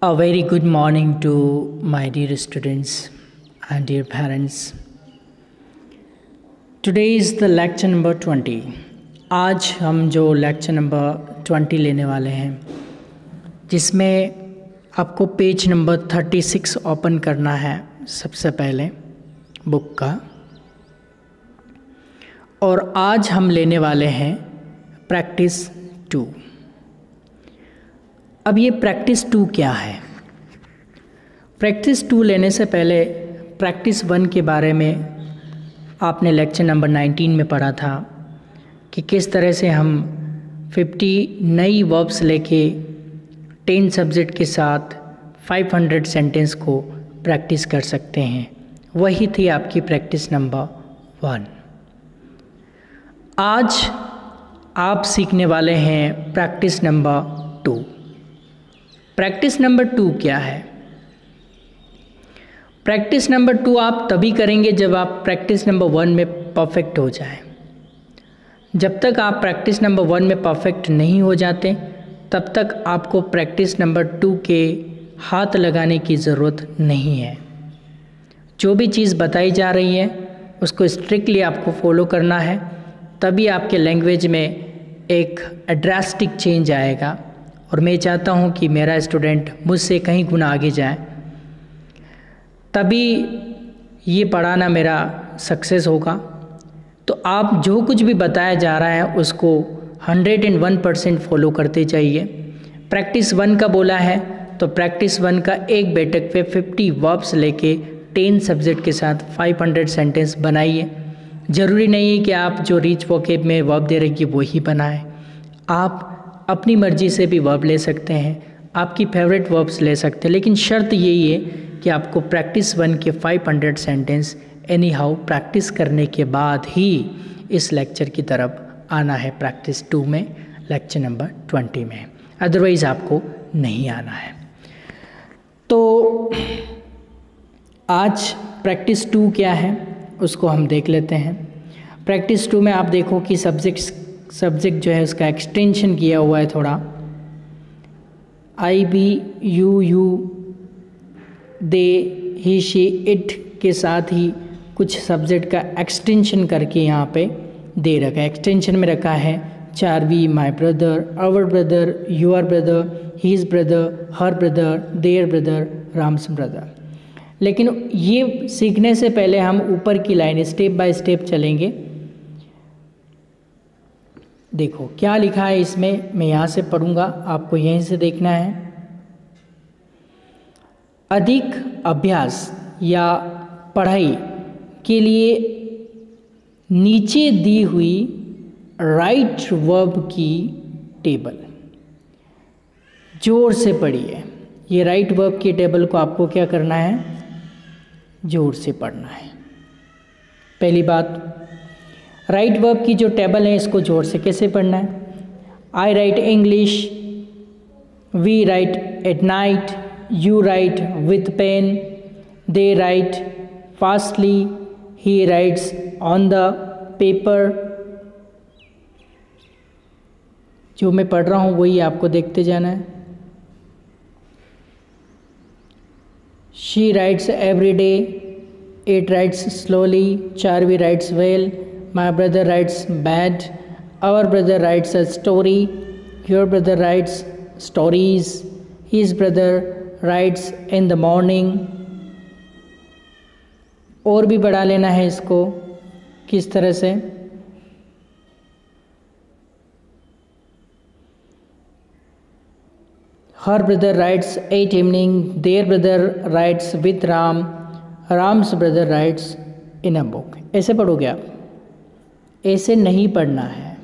A very good morning to my dear students and dear parents. Today is the lecture number 20. आज हम जो lecture number 20 लेने वाले हैं जिसमें आपको पेज नंबर 36 ओपन करना है सबसे पहले बुक का। और आज हम लेने वाले हैं प्रैक्टिस 2। अब ये प्रैक्टिस 2 क्या है? प्रैक्टिस 2 लेने से पहले प्रैक्टिस 1 के बारे में आपने लेक्चर नंबर 19 में पढ़ा था कि किस तरह से हम 50 नई वर्ब्स लेके 10 सब्जेक्ट के साथ 500 सेंटेंस को प्रैक्टिस कर सकते हैं। वही थी आपकी प्रैक्टिस नंबर 1। आज आप सीखने वाले हैं प्रैक्टिस नंबर 2। प्रैक्टिस नंबर 2 क्या है? प्रैक्टिस नंबर 2 आप तभी करेंगे जब आप प्रैक्टिस नंबर 1 में परफेक्ट हो जाएं। जब तक आप प्रैक्टिस नंबर 1 में परफेक्ट नहीं हो जाते तब तक आपको प्रैक्टिस नंबर 2 के हाथ लगाने की ज़रूरत नहीं है। जो भी चीज़ बताई जा रही है उसको स्ट्रिक्टली आपको फॉलो करना है, तभी आपके लैंग्वेज में एक ड्रास्टिक चेंज आएगा। और मैं चाहता हूँ कि मेरा स्टूडेंट मुझसे कहीं गुना आगे जाए, तभी ये पढ़ाना मेरा सक्सेस होगा। तो आप जो कुछ भी बताया जा रहा है उसको 101% फॉलो करते जाइए। प्रैक्टिस 1 का बोला है तो प्रैक्टिस 1 का एक बैठक पे 50 वर्ब्स लेके 10 सब्जेक्ट के साथ 500 सेंटेंस बनाइए। ज़रूरी नहीं है कि आप जो रिच वोकैब में वर्ब दे रही वही बनाएं। आप अपनी मर्ज़ी से भी वर्ब ले सकते हैं, आपकी फेवरेट वर्ब्स ले सकते हैं, लेकिन शर्त यही है कि आपको प्रैक्टिस 1 के 500 सेंटेंस एनी हाउ प्रैक्टिस करने के बाद ही इस लेक्चर की तरफ आना है प्रैक्टिस 2 में, लेक्चर नंबर 20 में। अदरवाइज़ आपको नहीं आना है। तो आज प्रैक्टिस 2 क्या है उसको हम देख लेते हैं। प्रैक्टिस 2 में आप देखो कि सब्जेक्ट जो है उसका एक्सटेंशन किया हुआ है थोड़ा। I we you they he she it के साथ ही कुछ सब्जेक्ट का एक्सटेंशन करके यहाँ पे दे रखा है। एक्सटेंशन में रखा है चारवी, my brother, our brother, your brother, his brother, her brother, their brother, Ram's brother. लेकिन ये सीखने से पहले हम ऊपर की लाइन स्टेप बाय स्टेप चलेंगे। देखो क्या लिखा है इसमें, मैं यहाँ से पढ़ूँगा, आपको यहीं से देखना है। अधिक अभ्यास या पढ़ाई के लिए नीचे दी हुई राइट वर्ब की टेबल जोर से पढ़िए। ये राइट वर्ब की टेबल को आपको क्या करना है? जोर से पढ़ना है। पहली बात, राइट वर्ब की जो टेबल है इसको जोर से कैसे पढ़ना है? I write English, we write at night, you write with pen, they write fastly, he writes on the paper. जो मैं पढ़ रहा हूँ वही आपको देखते जाना है। She writes every day, it rights slowly, चारवी rights well, my brother writes bad, our brother writes a story, your brother writes stories, his brother writes in the morning। और भी बढ़ा लेना है इसको। किस तरह से? her brother writes at evening, their brother writes with Ram, Ram's brother writes in a book। ऐसे पढ़ोगे आप, ऐसे नहीं पढ़ना है।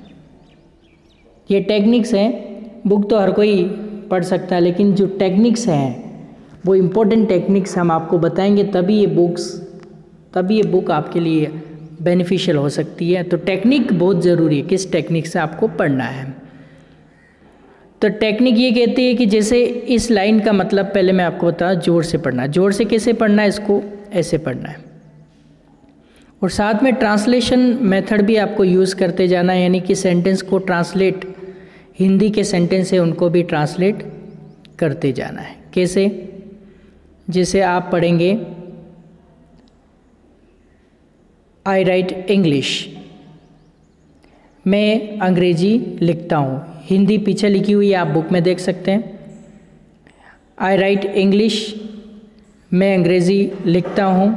ये टेक्निक्स हैं, बुक तो हर कोई पढ़ सकता है, लेकिन जो टेक्निक्स हैं वो इम्पोर्टेंट टेक्निक्स हम आपको बताएंगे, तभी ये बुक आपके लिए बेनिफिशियल हो सकती है। तो टेक्निक बहुत ज़रूरी है, किस टेक्निक से आपको पढ़ना है। तो टेक्निक ये कहती है कि जैसे इस लाइन का मतलब पहले मैं आपको बताऊँ, जोर से पढ़ना। जोर से कैसे पढ़ना है? इसको ऐसे पढ़ना है। और साथ में ट्रांसलेशन मेथड भी आपको यूज़ करते जाना है, यानी कि सेंटेंस को ट्रांसलेट, हिंदी के सेंटेंस है उनको भी ट्रांसलेट करते जाना है। कैसे? जैसे आप पढ़ेंगे आई राइट इंग्लिश, मैं अंग्रेजी लिखता हूँ। हिंदी पीछे लिखी हुई है, आप बुक में देख सकते हैं। आई राइट इंग्लिश, मैं अंग्रेज़ी लिखता हूँ।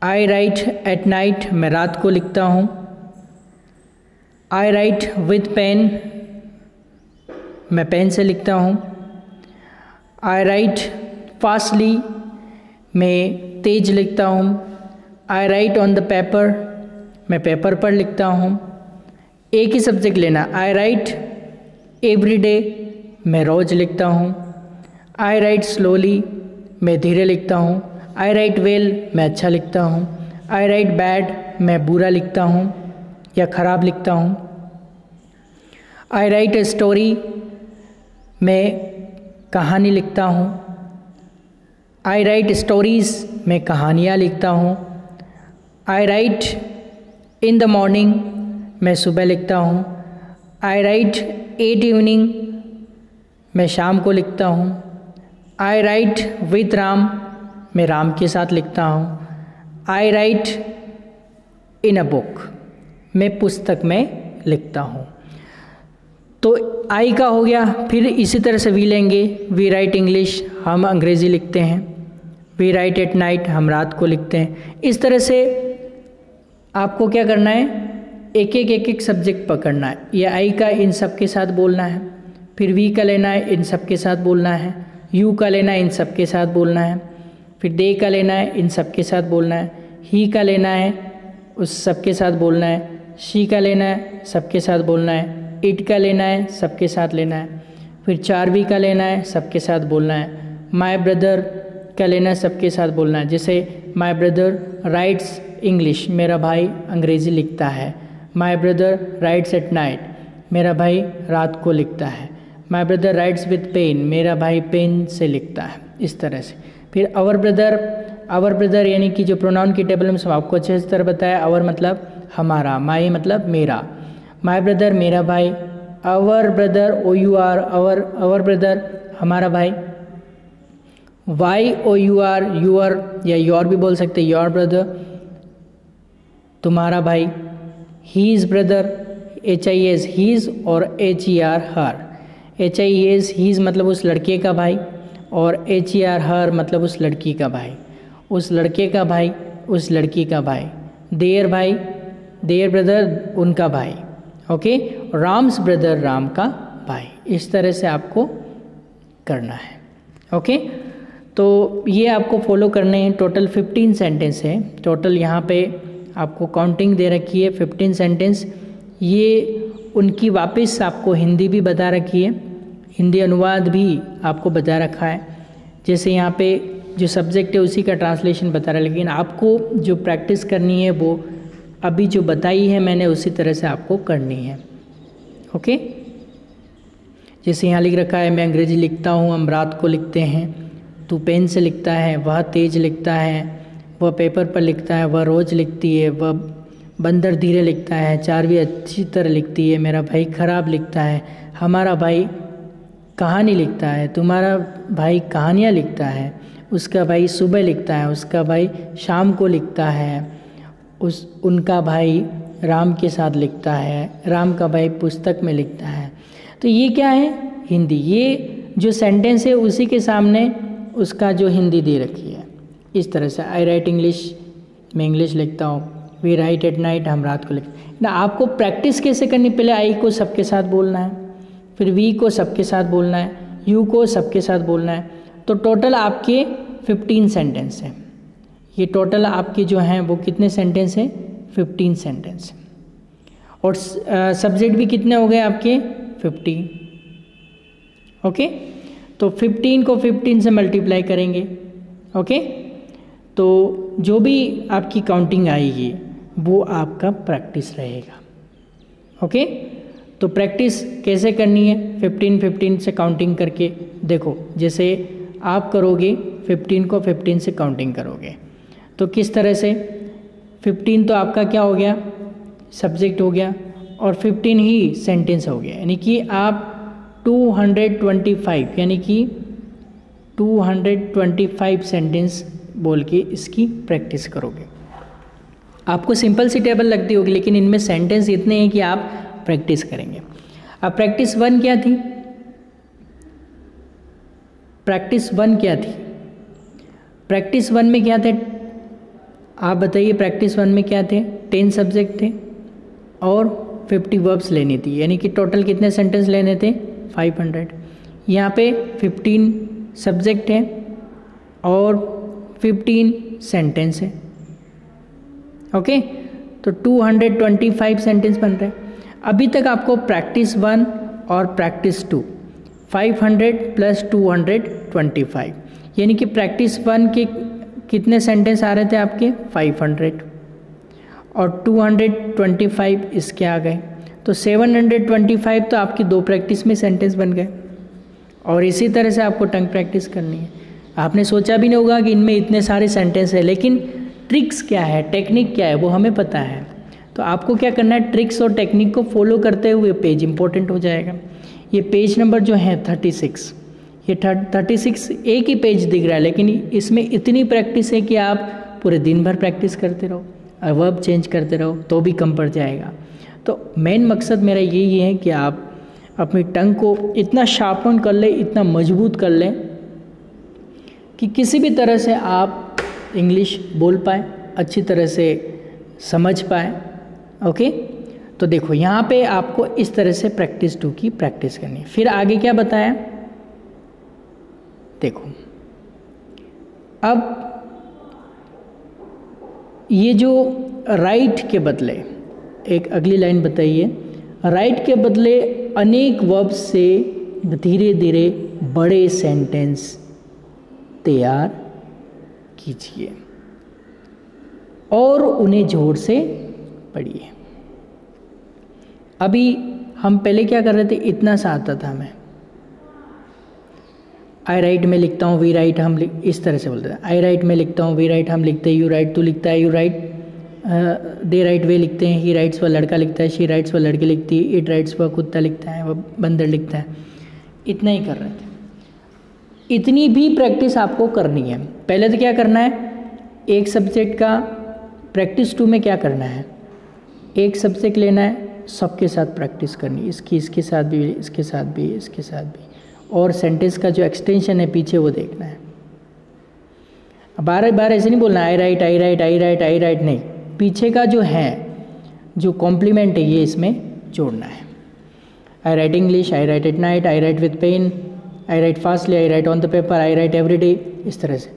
आई राइट एट नाइट, मैं रात को लिखता हूँ। आई राइट विथ पेन, मैं पेन से लिखता हूँ। आई राइट फास्टली, मैं तेज लिखता हूँ। I write on the paper, मैं पेपर पर लिखता हूँ। एक ही सब्जेक्ट लेना। आई राइट एवरी डे, मैं रोज़ लिखता हूँ। आई राइट स्लोली, मैं धीरे लिखता हूँ। आई राइट वेल, मैं अच्छा लिखता हूँ। आई राइट बैड, मैं बुरा लिखता हूँ या ख़राब लिखता हूँ। आई राइट ए स्टोरी, मैं कहानी लिखता हूँ। आई राइट स्टोरीज़, मैं कहानियाँ लिखता हूँ। I write in the morning, मैं सुबह लिखता हूँ। आई राइट एट इवनिंग, मैं शाम को लिखता हूँ। आई राइट विथ राम, मैं राम के साथ लिखता हूँ। I write in a book, मैं पुस्तक में लिखता हूँ। तो आई का हो गया। फिर इसी तरह से वी लेंगे। वी राइट इंग्लिश, हम अंग्रेज़ी लिखते हैं। वी राइट एट नाइट, हम रात को लिखते हैं। इस तरह से आपको क्या करना है, एक एक सब्जेक्ट पकड़ना है। ये आई का इन सब के साथ बोलना है, फिर वी का लेना है, इन सब के साथ बोलना है। यू का लेना है, इन सब के साथ बोलना है। फिर दे का लेना है, इन सब के साथ बोलना है। ही का लेना है, उस सब के साथ बोलना है। शी का लेना है, सबके साथ बोलना है। इट का लेना है, सबके साथ लेना है। फिर चार वी का लेना है, सबके साथ बोलना है। माई ब्रदर का लेना है, सबके साथ बोलना है। जैसे माई ब्रदर राइट्स इंग्लिश, मेरा भाई अंग्रेज़ी लिखता है। My brother writes at night, मेरा भाई रात को लिखता है। My brother writes with pen, मेरा भाई पेन से लिखता है। इस तरह से। फिर आवर ब्रदर यानी कि जो प्रोनाउन की टेबल में आपको अच्छे से तरह बताया। आवर मतलब हमारा, माई मतलब मेरा। माई ब्रदर मेरा भाई। Our brother O U R, our brother हमारा भाई। Y O U R, your या योर भी बोल सकते, योर ब्रदर तुम्हारा भाई। हीज़ ब्रदर, HIS हीज़ और HER हर। HIS हीज़ मतलब उस लड़के का भाई और HER हर मतलब उस लड़की का भाई। उस लड़के का भाई, उस लड़की का भाई। देयर भाई, देयर ब्रदर उनका भाई। ओके। राम्स ब्रदर राम का भाई। इस तरह से आपको करना है। ओके। तो ये आपको फॉलो करने हैं। टोटल 15 सेंटेंस है। टोटल यहाँ पे आपको काउंटिंग दे रखी है 15 सेंटेंस। ये उनकी वापस आपको हिंदी भी बता रखी है, हिंदी अनुवाद भी आपको बता रखा है। जैसे यहाँ पे जो सब्जेक्ट है उसी का ट्रांसलेशन बता रहा है, लेकिन आपको जो प्रैक्टिस करनी है वो अभी जो बताई है मैंने उसी तरह से आपको करनी है। ओके। जैसे यहाँ लिख रखा है, मैं अंग्रेज़ी लिखता हूँ, हम रात को लिखते हैं। तू पेन से लिखता है, वह तेज लिखता है। वह पेपर पर लिखता है, वह रोज़ लिखती है। वह बंदर धीरे लिखता है। चारवी अच्छी तरह लिखती है। मेरा भाई ख़राब लिखता है। हमारा भाई कहानी लिखता है। तुम्हारा भाई कहानियाँ लिखता है। उसका भाई सुबह लिखता है। उसका भाई शाम को लिखता है। उनका भाई राम के साथ लिखता है। राम का भाई पुस्तक में लिखता है। तो ये क्या है, हिंदी। ये जो सेंटेंस है उसी के सामने उसका जो हिंदी दे रखी है। इस तरह से आई राइट इंग्लिश, मैं इंग्लिश लिखता हूँ। वी राइट एट नाइट, हम रात को लिखते हैं ना। आपको प्रैक्टिस कैसे करनी, पहले आई को सबके साथ बोलना है, फिर वी को सबके साथ बोलना है, यू को सबके साथ बोलना है। तो टोटल आपके 15 सेंटेंस हैं। ये टोटल आपके जो हैं वो कितने सेंटेंस हैं, 15 सेंटेंस। और सब्जेक्ट भी कितने हो गए आपके, 15। ओके। तो 15 को 15 से मल्टीप्लाई करेंगे। ओके। तो जो भी आपकी काउंटिंग आएगी वो आपका प्रैक्टिस रहेगा। ओके। तो प्रैक्टिस कैसे करनी है, 15 से काउंटिंग करके देखो। जैसे आप करोगे 15 को 15 से काउंटिंग करोगे तो किस तरह से, 15 तो आपका क्या हो गया, सब्जेक्ट हो गया, और 15 ही सेंटेंस हो गया। यानी कि आप 225 यानी कि 225 सेंटेंस बोल के इसकी प्रैक्टिस करोगे। आपको सिंपल सी टेबल लगती होगी, लेकिन इनमें सेंटेंस इतने हैं कि आप प्रैक्टिस करेंगे। अब प्रैक्टिस वन क्या थी? प्रैक्टिस वन क्या थी? प्रैक्टिस वन में क्या थे? आप बताइए, प्रैक्टिस वन में क्या थे? 10 सब्जेक्ट थे और 50 वर्ब्स लेनी थी, यानी कि टोटल कितने सेंटेंस लेने थे? 500। यहाँ पे 15 सब्जेक्ट है और 15 सेंटेंस है। ओके, तो 225 सेंटेंस बन रहे हैं। अभी तक आपको प्रैक्टिस वन और प्रैक्टिस टू 500 प्लस 225, यानी कि प्रैक्टिस वन के कितने सेंटेंस आ रहे थे आपके? 500 और 225 इसके आ गए, तो 725 तो आपकी 2 प्रैक्टिस में सेंटेंस बन गए। और इसी तरह से आपको टंग प्रैक्टिस करनी है। आपने सोचा भी नहीं होगा कि इनमें इतने सारे सेंटेंस है, लेकिन ट्रिक्स क्या है, टेक्निक क्या है, वो हमें पता है। तो आपको क्या करना है, ट्रिक्स और टेक्निक को फॉलो करते हुए पेज इंपॉर्टेंट हो जाएगा। ये पेज नंबर जो है 36, ये 36 एक ही पेज दिख रहा है, लेकिन इसमें इतनी प्रैक्टिस है कि आप पूरे दिन भर प्रैक्टिस करते रहो और वर्ब चेंज करते रहो तो भी कम पड़ जाएगा। तो मेन मकसद मेरा यही है कि आप अपनी टंग को इतना शार्पन कर लें, इतना मजबूत कर लें कि किसी भी तरह से आप इंग्लिश बोल पाए, अच्छी तरह से समझ पाए। ओके, तो देखो यहाँ पे आपको इस तरह से प्रैक्टिस 2 की प्रैक्टिस करनी है। फिर आगे क्या बताया, देखो अब ये जो राइट के बदले, एक अगली लाइन बताइए, राइट के बदले अनेक वर्ब्स से धीरे धीरे बड़े सेंटेंस तैयार कीजिए और उन्हें जोर से पढ़िए। अभी हम पहले क्या कर रहे थे, इतना सा आता था हमें, आई राइट में लिखता हूँ, वी राइट हम इस तरह से बोलते थे। आई राइट में लिखता हूँ, वी राइट हम लिखते हैं, यू राइट तू लिखता है, you right they right way लिखते हैं, ही राइट्स वह लड़का लिखता है, शी राइट्स वह लड़की लिखती है, इट राइट्स वह कुत्ता लिखता है, वह बंदर लिखता है। इतना ही कर रहे थे। इतनी भी प्रैक्टिस आपको करनी है। पहले तो क्या करना है, एक सब्जेक्ट का प्रैक्टिस 2 में क्या करना है, एक सब्जेक्ट लेना है, सबके साथ प्रैक्टिस करनी, इसके साथ भी, इसके साथ भी, इसके साथ भी, और सेंटेंस का जो एक्सटेंशन है पीछे वो देखना है। बार बार ऐसे नहीं बोलना I write I write I write I write, नहीं, पीछे का जो है, जो कॉम्प्लीमेंट है, ये इसमें जोड़ना है। I write English, I write at night, I write with pen, I write fastly, I write on the paper, I write every day, इस तरह से।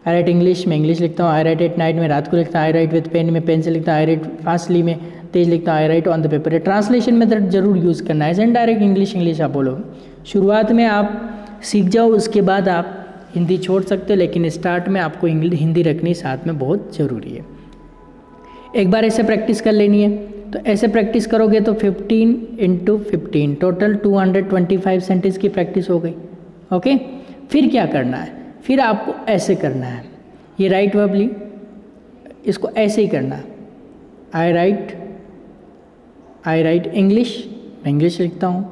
आई राइट इंग्लिश में इंग्लिश लिखता हूँ, आई राइट एट नाइट में रात को लिखता हूँ, आई राइट विथ पेन में पेन से लिखता हूँ, आई राइट फास्टली में तेज लिखता हूँ, I write on the paper. Translation method जरूर यूज़ करना है, एंड डायरेक्ट इंग्लिश आप बोलो। शुरुआत में आप सीख जाओ, उसके बाद आप हिंदी छोड़ सकते हो, लेकिन स्टार्ट में आपको हिंदी रखनी साथ में बहुत ज़रूरी है। एक बार ऐसे प्रैक्टिस कर लेनी है, तो ऐसे प्रैक्टिस करोगे तो 15 × 15 टोटल 225 सेंटेंस की प्रैक्टिस हो गई। ओके, फिर क्या करना है, फिर आपको ऐसे करना है, ये राइट वर्ब ली, इसको ऐसे ही करना है। आई राइट इंग्लिश, मैं इंग्लिश लिखता हूँ,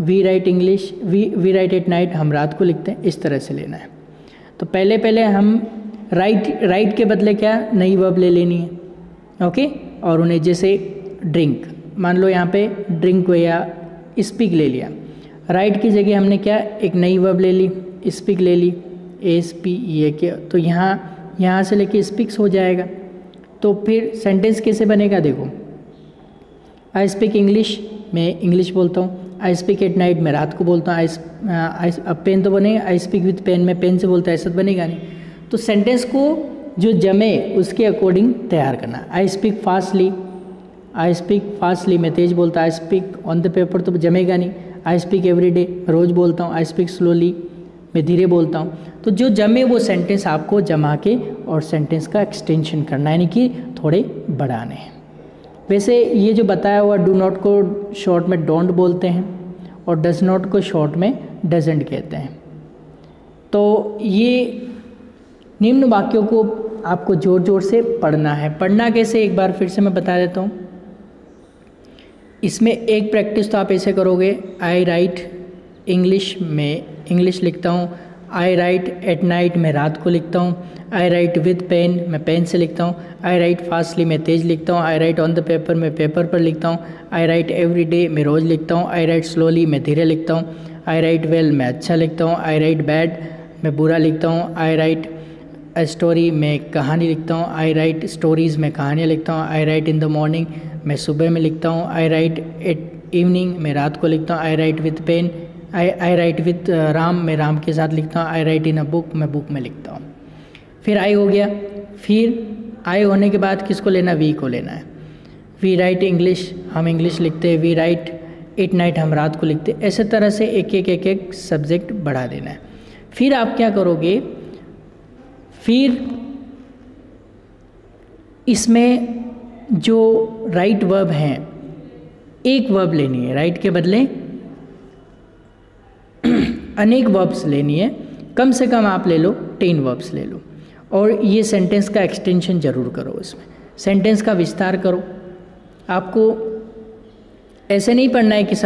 we write English, we write at night, हम रात को लिखते हैं, इस तरह से लेना है। तो पहले हम राइट के बदले क्या नई वर्ब ले लेनी है। ओके, और उन्हें जैसे ड्रिंक, मान लो यहाँ पे ड्रिंक या स्पीक ले लिया, राइट की जगह हमने क्या एक नई वर्ब ले ली, स्पीक ले ली, SPEAK, तो यहाँ से लेके स्पीक्स हो जाएगा। तो फिर सेंटेंस कैसे बनेगा, देखो, आई स्पीक इंग्लिश, मैं इंग्लिश बोलता हूँ, आई स्पीक एट नाइट, मैं रात को बोलता हूँ, अब पेन तो बनेगा, आई स्पीक विथ पेन, मैं पेन से बोलता है, ऐसा तो बनेगा नहीं। तो सेंटेंस को जो जमे उसके अकॉर्डिंग तैयार करना। आई स्पीक फास्टली, मैं तेज बोलता हूँ, I speak on the paper तो जमेगा नहीं, आई स्पीक एवरी डे, रोज़ बोलता हूँ, आई स्पीक स्लोली, मैं धीरे बोलता हूँ। तो जो जमे वो सेंटेंस आपको जमा के और सेंटेंस का एक्सटेंशन करना है, यानी कि थोड़े बढ़ाने हैं। वैसे ये जो बताया हुआ डू नॉट को शॉर्ट में डोंट बोलते हैं और डज नॉट को शॉर्ट में डजेंट कहते हैं। तो ये निम्न वाक्यों को आपको जोर जोर से पढ़ना है। पढ़ना कैसे, एक बार फिर से मैं बता देता हूँ। इसमें एक प्रैक्टिस तो आप ऐसे करोगे, आई राइट इंग्लिश में इंग्लिश लिखता हूँ, आई राइट एट नाइट मैं रात को लिखता हूँ। आई राइट विद पेन मैं पेन से लिखता हूँ। आई राइट फास्टली मैं तेज़ लिखता हूँ। I write on the paper मैं पेपर पर लिखता हूँ। आई राइट एवरी डे मैं रोज़ लिखता हूँ। आई राइट स्लोली मैं धीरे लिखता हूँ। आई राइट वेल मैं अच्छा लिखता हूँ। आई राइट बैड मैं बुरा लिखता हूँ। आई राइट ए स्टोरी मैं कहानी लिखता हूँ। आई राइट स्टोरीज़ मैं कहानियाँ लिखता हूँ। I write in the morning मैं सुबह में लिखता हूँ। आई राइट एट इवनिंग मैं रात को लिखता हूँ। I write with pen I write with Ram मैं राम के साथ लिखता हूँ। I write in a book मैं बुक में लिखता हूँ। फिर आई हो गया। फिर आई होने के बाद किसको लेना, वी को लेना है। वी राइट इंग्लिश हम इंग्लिश लिखते हैं। वी राइट एट नाइट हम रात को लिखते हैं। ऐसे तरह से एक एक सब्जेक्ट बढ़ा देना है। फिर आप क्या करोगे, फिर इसमें जो राइट वर्ब हैं एक वर्ब लेनी है, राइट के बदले अनेक वर्ब्स लेनी है। कम से कम आप ले लो 10 वर्ब्स ले लो और ये सेंटेंस का एक्सटेंशन ज़रूर करो, इसमें सेंटेंस का विस्तार करो। आपको ऐसे नहीं पढ़ना है कि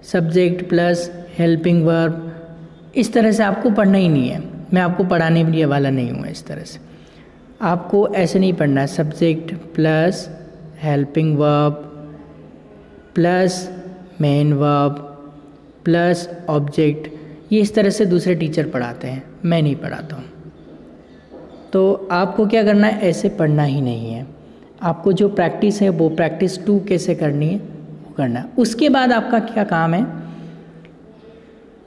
सब्जेक्ट प्लस हेल्पिंग वर्ब, इस तरह से आपको पढ़ना ही नहीं है। मैं आपको पढ़ाने भी वाला नहीं हूँ इस तरह से। आपको ऐसे नहीं पढ़ना है subject plus helping verb plus main verb plus object, ये इस तरह से दूसरे टीचर पढ़ाते हैं, मैं नहीं पढ़ाता हूँ। तो आपको क्या करना है, ऐसे पढ़ना ही नहीं है। आपको जो प्रैक्टिस है वो प्रैक्टिस 2 कैसे करनी है वो करना है। उसके बाद आपका क्या काम है,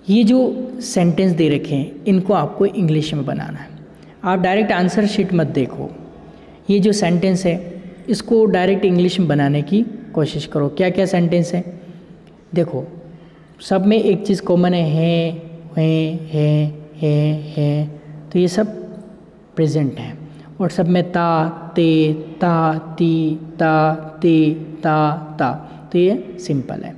ये जो सेंटेंस दे रखे हैं इनको आपको इंग्लिश में बनाना है। आप डायरेक्ट आंसर शीट मत देखो, ये जो सेंटेंस है इसको डायरेक्ट इंग्लिश में बनाने की कोशिश करो। क्या क्या सेंटेंस है देखो, सब में एक चीज़ कॉमन है, तो ये सब प्रेजेंट है। और सब में ता ते ता ती ता ते ता, तो ये सिंपल है।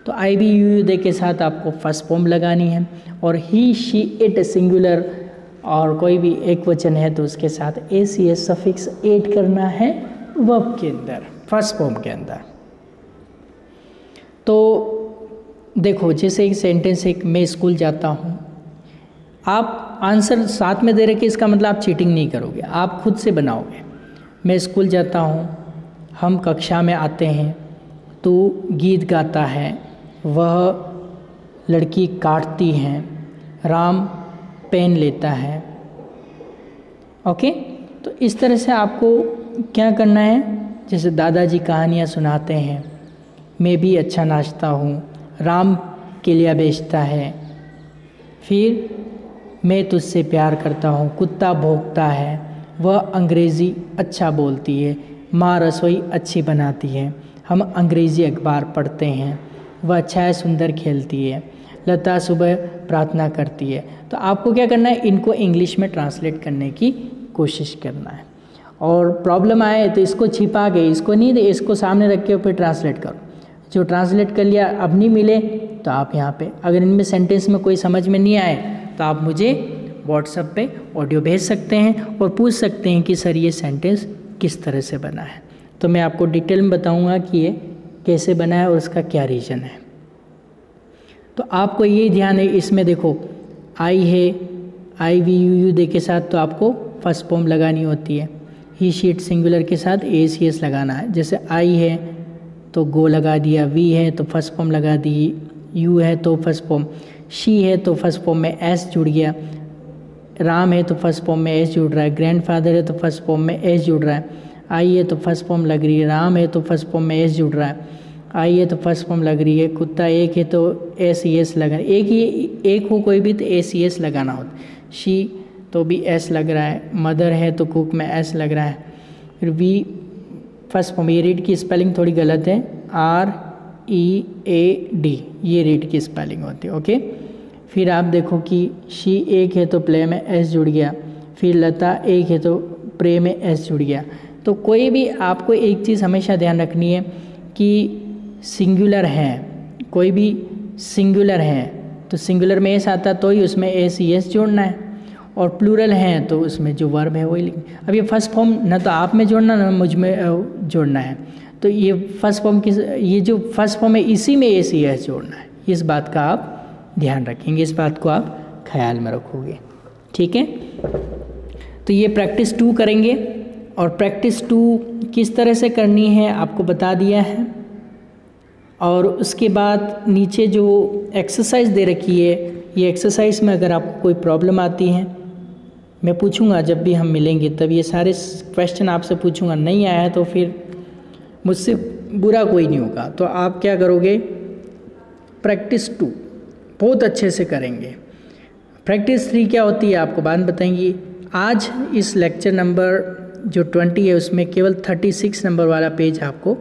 तो आई बी यू दे के साथ आपको फर्स्ट फॉर्म लगानी है। और ही शी इट सिंगुलर और कोई भी एक वचन है तो उसके साथ एस सफिक्स ऐड करना है वर्ब के अंदर, फर्स्ट फॉर्म के अंदर। तो देखो जैसे एक सेंटेंस है, मैं स्कूल जाता हूँ, आप आंसर साथ में दे रखे, इसका मतलब आप चीटिंग नहीं करोगे, आप खुद से बनाओगे। मैं स्कूल जाता हूँ, हम कक्षा में आते हैं, तू गीत गाता है, वह लड़की काटती है, राम पेन लेता है। ओके, तो इस तरह से आपको क्या करना है, जैसे दादाजी कहानियाँ सुनाते हैं, मैं भी अच्छा नाचता हूँ, राम केलिया बेचता है, फिर मैं तुझसे प्यार करता हूँ, कुत्ता भौंकता है, वह अंग्रेज़ी अच्छा बोलती है, माँ रसोई अच्छी बनाती है, हम अंग्रेज़ी अखबार पढ़ते हैं, वह अच्छा है, सुंदर खेलती है, लता सुबह प्रार्थना करती है। तो आपको क्या करना है, इनको इंग्लिश में ट्रांसलेट करने की कोशिश करना है। और प्रॉब्लम आए तो इसको छिपा के, इसको नहीं दे, इसको सामने रख के फिर ट्रांसलेट करो। जो ट्रांसलेट कर लिया अब नहीं मिले तो आप यहाँ पे, अगर इनमें सेंटेंस में कोई समझ में नहीं आए तो आप मुझे व्हाट्सएप पे ऑडियो भेज सकते हैं और पूछ सकते हैं कि सर ये सेंटेंस किस तरह से बना है। तो मैं आपको डिटेल में बताऊंगा कि ये कैसे बना है और उसका क्या रीज़न है। तो आपको ये ध्यान है, इसमें देखो आई है, आई वी यू दे के साथ तो आपको फर्स्ट फॉर्म लगानी होती है। ही शीट सिंगुलर के साथ एस लगाना है। जैसे आई है तो गो लगा दिया, वी है तो फर्स्ट फॉर्म लगा दी, यू है तो फर्स्ट फॉर्म, शी है तो फर्स्ट फॉर्म में एस जुड़ गया, राम है तो फर्स्ट फॉर्म में एस जुड़ रहा है, ग्रैंडफादर है तो फर्स्ट फॉर्म में एस जुड़ रहा है, आई है तो फर्स्ट फॉर्म लग रही है, राम है तो फर्स्ट फॉर्म में एस जुड़ रहा है, आई है तो फर्स्ट फॉर्म लग रही है, कुत्ता एक है तो एस लगा, एक हो कोई भी तो एस लगाना होता है, शी तो भी एस लग रहा है, मदर है तो कुक में एस लग रहा है, फिर वी फर्स्ट फॉर्म, ये रीड की स्पेलिंग थोड़ी गलत है, READ ये रीड की स्पेलिंग होती है। ओके, फिर आप देखो कि शी एक है तो प्ले में एस जुड़ गया, फिर लता एक है तो प्रे में एस जुड़ गया। तो कोई भी आपको एक चीज़ हमेशा ध्यान रखनी है कि सिंगुलर है, कोई भी सिंगुलर है तो सिंगुलर में एस आता तो ही उसमें एस जोड़ना है, और प्लूरल हैं तो उसमें जो वर्ब है वही लिखना। अब ये फर्स्ट फॉर्म ना तो आप में जोड़ना ना मुझ में जोड़ना है, तो ये फर्स्ट फॉर्म की, ये जो फर्स्ट फॉर्म है इसी में एस जोड़ना है, इस बात का आप ध्यान रखेंगे, इस बात को आप ख्याल में रखोगे। ठीक है, तो ये प्रैक्टिस 2 करेंगे और प्रैक्टिस 2 किस तरह से करनी है आपको बता दिया है। और उसके बाद नीचे जो एक्सरसाइज दे रखी है, ये एक्सरसाइज में अगर आपको कोई प्रॉब्लम आती है, मैं पूछूंगा जब भी हम मिलेंगे तब ये सारे क्वेश्चन आपसे पूछूंगा, नहीं आया तो फिर मुझसे बुरा कोई नहीं होगा। तो आप क्या करोगे, प्रैक्टिस 2 बहुत अच्छे से करेंगे। प्रैक्टिस 3 क्या होती है आपको बाद में बताएंगी। आज इस लेक्चर नंबर जो 20 है उसमें केवल 36 नंबर वाला पेज आपको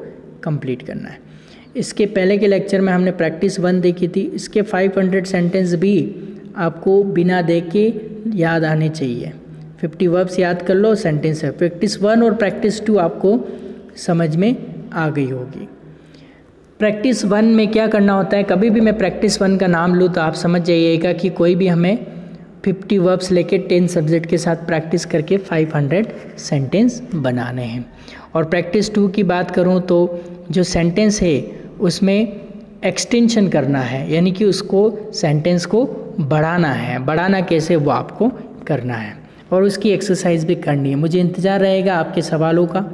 कंप्लीट करना है। इसके पहले के लेक्चर में हमने प्रैक्टिस 1 देखी थी, इसके 500 सेंटेंस भी आपको बिना देख के याद आने चाहिए। 50 वर्ब्स याद कर लो, सेंटेंस है। प्रैक्टिस 1 और प्रैक्टिस 2 आपको समझ में आ गई होगी। प्रैक्टिस 1 में क्या करना होता है, कभी भी मैं प्रैक्टिस 1 का नाम लूँ तो आप समझ जाइएगा कि कोई भी हमें 50 वर्ब्स लेके 10 सब्जेक्ट के साथ प्रैक्टिस करके 500 सेंटेंस बनाने हैं। और प्रैक्टिस 2 की बात करूं तो जो सेंटेंस है उसमें एक्सटेंशन करना है, यानी कि उसको सेंटेंस को बढ़ाना है। बढ़ाना कैसे वो आपको करना है और उसकी एक्सरसाइज भी करनी है। मुझे इंतज़ार रहेगा आपके सवालों का।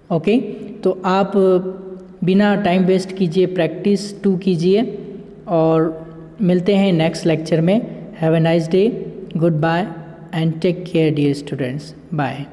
ओके, तो आप बिना टाइम वेस्ट कीजिए प्रैक्टिस 2 कीजिए और मिलते हैं नेक्स्ट लेक्चर में। Have a nice day, good bye and take care dear students, bye.